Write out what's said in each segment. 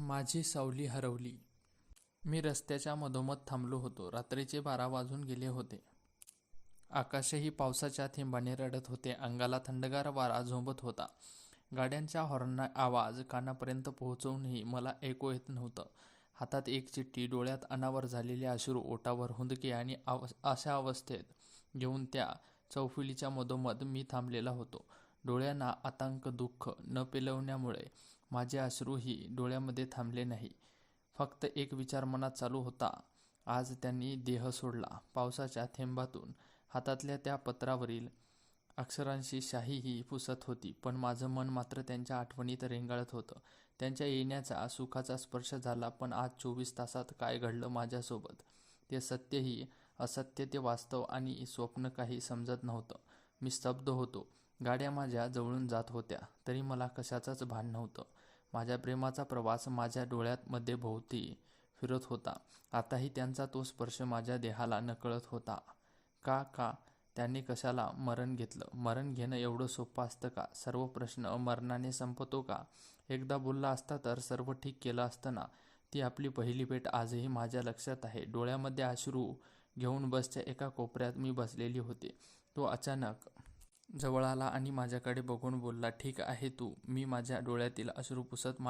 माझी सावली हरवली. मी रस्त्याच्या मधोमध थांबलो होतो. रात्रीचे 12 वाजून गेले होते. आकाशही पावसाच्या थेंबाने रडत होते. अंगाला थंडगार वारा झोंबत होता. गाड्यांच्या हॉर्नचा आवाज कानापर्यंत पोहोचूनही मला ऐकू येत नव्हतं. हातात एक चिठ्ठी, डोळ्यात अनावर झालेले अश्रू, ओठावर हुंदके आणि अशा अवस्थेत घेऊन त्या चौफुलीच्या मधोमध मी थांबलेला होतो. डोळ्यांना आतंक, दुःख न पेलवण्यामुळे माझे अश्रूही डोळ्यामध्ये थांबले नाही. फक्त एक विचार मनात चालू होता. आज त्यांनी देह सोडला. पावसाच्या थेंबातून हातातल्या त्या पत्रावरील अक्षरांशी शाहीही पुसत होती, पण माझं मन मात्र त्यांच्या आठवणीत रेंगाळत होतं. त्यांच्या येण्याचा सुखाचा स्पर्श झाला, पण आज 24 तासात काय घडलं माझ्यासोबत, ते सत्यही असत्य, ते वास्तव आणि स्वप्न काही समजत नव्हतं. मी स्तब्ध होतो. गाड्या माझ्या जवळून जात होत्या, तरी मला कशाचंच भान नव्हतं. माझ्या प्रेमाचा प्रवास माझ्या डोळ्यांमध्ये भोवती फिरत होता. आताही त्यांचा तो स्पर्श माझ्या देहाला नकळत होता. का त्याने कशाला मरण घेतलं? मरण घेणं एवढं सोपं असतं का? सर्व प्रश्न मरणाने संपतो का? एकदा बोलला असता तर सर्व ठीक केलं असतं ना. ती आपली पहिली भेट आजही माझ्या लक्षात आहे. डोळ्यामध्ये अश्रू घेऊन बसच्या एका कोपऱ्यात मी बसलेली होते. तो अचानक जवळ आला आणि माझ्याकडे बघून बोलला, ठीक आहे तू? मी माझ्या डोळ्यातील अश्रू पुसत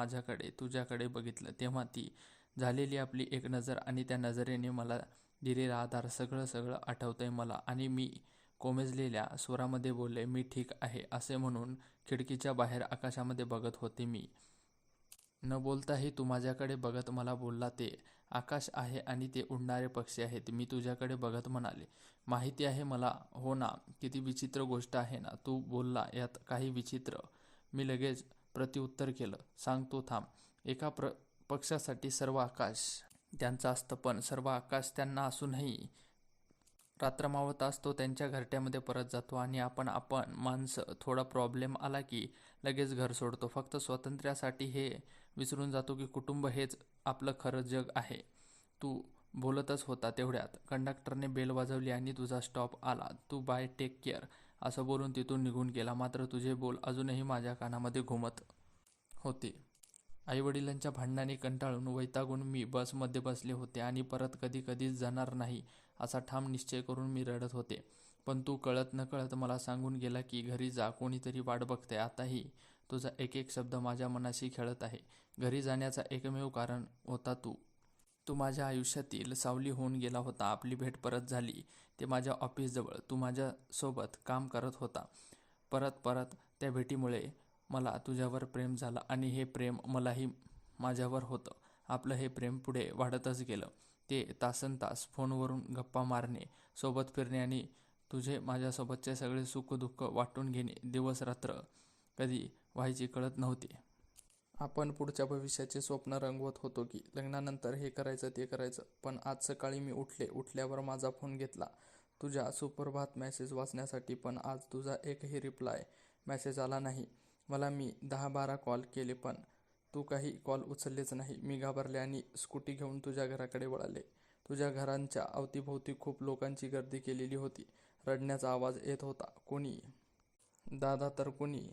तुझ्याकडे बघितलं. तेव्हा ती झालेली आपली एक नजर आणि त्या नजरेने मला दिलेला आधार, सगळं आठवतंय मला. आणि मी कोमेजलेल्या स्वरामध्ये बोलले, मी ठीक आहे असे म्हणून खिडकीच्या बाहेर आकाशामध्ये बघत होते. मी न बोलताही तू माझ्याकडे बघत मला बोलला, ते आकाश आहे आणि ते उडणारे पक्षी आहेत. मी तुझ्याकडे बघत म्हणाले, माहिती आहे मला. हो ना, किती विचित्र गोष्ट आहे ना. तू बोलला, यात काही विचित्र? मी लगेच प्रत्युत्तर केलं, सांगतो थांब. एका पक्षासाठी सर्व आकाश त्यांचं असतं, पण सर्व आकाश त्यांना असूनही रात्र मावळताच तो त्यांच्या घरट्यामध्ये परत जातो आणि आपण माणसं थोडा प्रॉब्लेम आला की लगेच घर सोडतो. फक्त स्वातंत्र्यासाठी हे विसरून जातो की कुटुंब हेच आपलं खरं जग आहे. तू बोलतच होता तेवढ्यात कंडक्टरने बेल वाजवली आणि तुझा स्टॉप आला. तू बाय, टेक केअर असं बोलून तिथून निघून गेला. मात्र तुझे बोल अजूनही माझ्या कानामध्ये घुमत होते. आईवडिलांच्या भांडणाने कंटाळून, वैतागून मी बसमध्ये बसले होते आणि परत कधीच जाणार नाही असा ठाम निश्चय करून मी रडत होते. पण तू कळत नकळत मला सांगून गेला की घरी जा, कोणीतरी वाट बघतंय. आताही तुझा एक शब्द माझ्या मनाशी खेळत आहे. घरी जाण्याचा एकमेव कारण होता तू. तू माझ्या आयुष्यातील सावली होऊन गेला होता. आपली भेट परत झाली ते माझ्या ऑफिसजवळ. तू माझ्यासोबत काम करत होता. परत त्या भेटीमुळे मला तुझ्यावर प्रेम झालं आणि हे प्रेम मलाही माझ्यावर होतं. आपलं हे प्रेम पुढे वाढतच गेलं. ते तासनतास फोनवरून गप्पा मारणे, सोबत फिरणे आणि तुझे माझ्यासोबतचे सगळे सुख-दुःख वाटून घेणे, दिवस-रात्र कधी व्हायची कळत नव्हते. आपण पुढच्या भविष्याचे स्वप्न रंगवत होतो की लग्नानंतर हे करायचं ते करायचं. पण आज सकाळी मी उठल्यावर माझा फोन घेतला तुझ्या सुप्रभात मेसेज वाचण्यासाठी, पण आज तुझा एकही रिप्लाय मेसेज आला नाही. मी 10-12 कॉल केले, पण तू काही कॉल उचललेच नाही. मी घाबरले आणि स्कूटी घेऊन तुझ्या घराकडे वळाले. तुझ्या घरांच्या अवतीभोवती खूप लोकांची गर्दी केलेली होती. रडण्याचा आवाज येत होता. कोणी दादा तर कोणी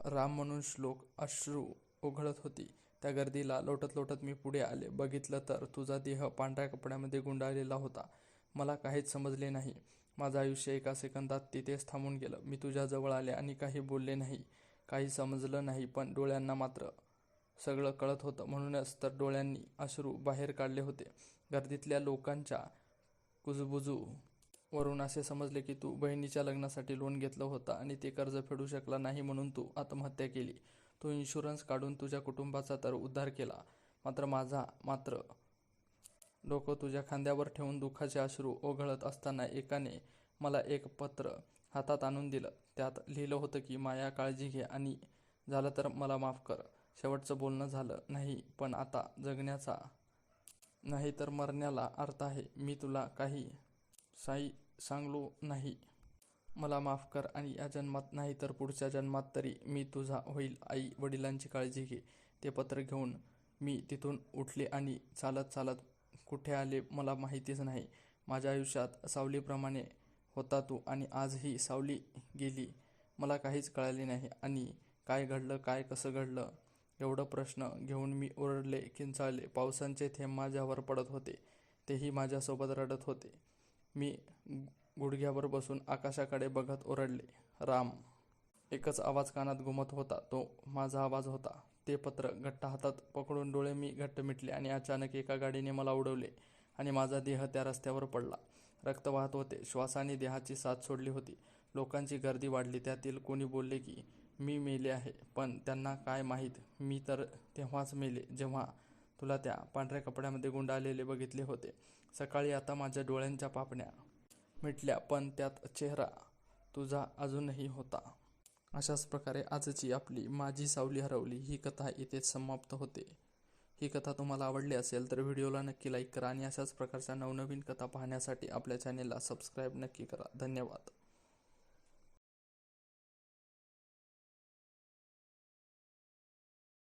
राम म्हणून श्लोक. अश्रू ओघळत होती. त्या गर्दीला लोटत मी पुढे आले. बघितलं तर तुझा देह पांढऱ्या कपड्यामध्ये गुंडाळलेला होता. मला काहीच समजले नाही. माझं आयुष्य एका सेकंदात तिथेच थांबून गेलं. मी तुझ्या जवळ आले आणि काही बोलले नाही. काही समजलं नाही, पण डोळ्यांना मात्र सगळं कळत होतं. म्हणूनच तर डोळ्यांनी अश्रू बाहेर काढले होते. गर्दीतल्या लोकांच्या कुजबुजू वरून असे समजले की तू बहिणीच्या लग्नासाठी लोन घेतलं होतं आणि ते कर्ज फेडू शकला नाही म्हणून तू आत्महत्या केली. तू इन्शुरन्स काढून तुझ्या कुटुंबाचा तर उद्धार केला, मात्र डोकं तुझ्या खांद्यावर ठेवून दुःखाचे अश्रू ओघळत असताना एकाने मला एक पत्र हातात आणून दिलं. त्यात लिहिलं होतं की माया, काळजी घे आणि झालं तर मला माफ कर. शेवटचं बोलणं झालं नाही, पण आता जगण्याचा नाही तर मरण्याला अर्थ आहे. मी तुला काही सांगलो नाही. मला माफ कर आणि या जन्मात नाही तर पुढच्या जन्मात तरी मी तुझा होईल. आई वडिलांची काळजी घे. ते पत्र घेऊन मी तिथून उठले आणि चालत कुठे आले मला माहितीच नाही. माझ्या आयुष्यात सावलीप्रमाणे होता तू आणि आज ही सावली गेली. मला काहीच कळाले नाही आणि काय घडलं, काय कसं घडलं एवढं प्रश्न घेऊन मी ओरडले, किंचाळले. पावसाचे थेंब माझ्यावर पडत होते. तेही माझ्यासोबत रडत होते. मी गुडघ्यावर बसून आकाशाकडे बघत ओरडले, राम. एकच आवाज कानात घुमत होता. तो माझा आवाज होता. ते पत्र घट्ट हातात पकडून डोळे मी घट्ट मिटले आणि अचानक एका गाडीने मला उडवले आणि माझा देह त्या रस्त्यावर पडला. रक्त वाहत होते. श्वासाने देहाची साथ सोडली होती. लोकांची गर्दी वाढली. त्यातील कोणी बोलले की मी मेले आहे. पण त्यांना काय माहीत, मी तर तेव्हाच मेले जेव्हा तुला त्या पांढऱ्या कपड्यामध्ये गुंडाळलेले बघितले होते. सकाळी आता माझ्या डोळ्यांच्या पापण्या मिटल्या, पण त्यात चेहरा तुझा अजूनही होता. अशाच प्रकारे आजची आपली माझी सावली हरवली ही कथा इथेच समाप्त होते. ही कथा तुम्हाला आवडली असेल तर व्हिडिओला नक्की लाईक करा आणि अशाच प्रकारच्या नवनवीन कथा पाहण्यासाठी आपल्या चॅनेलला सबस्क्राईब नक्की करा. धन्यवाद.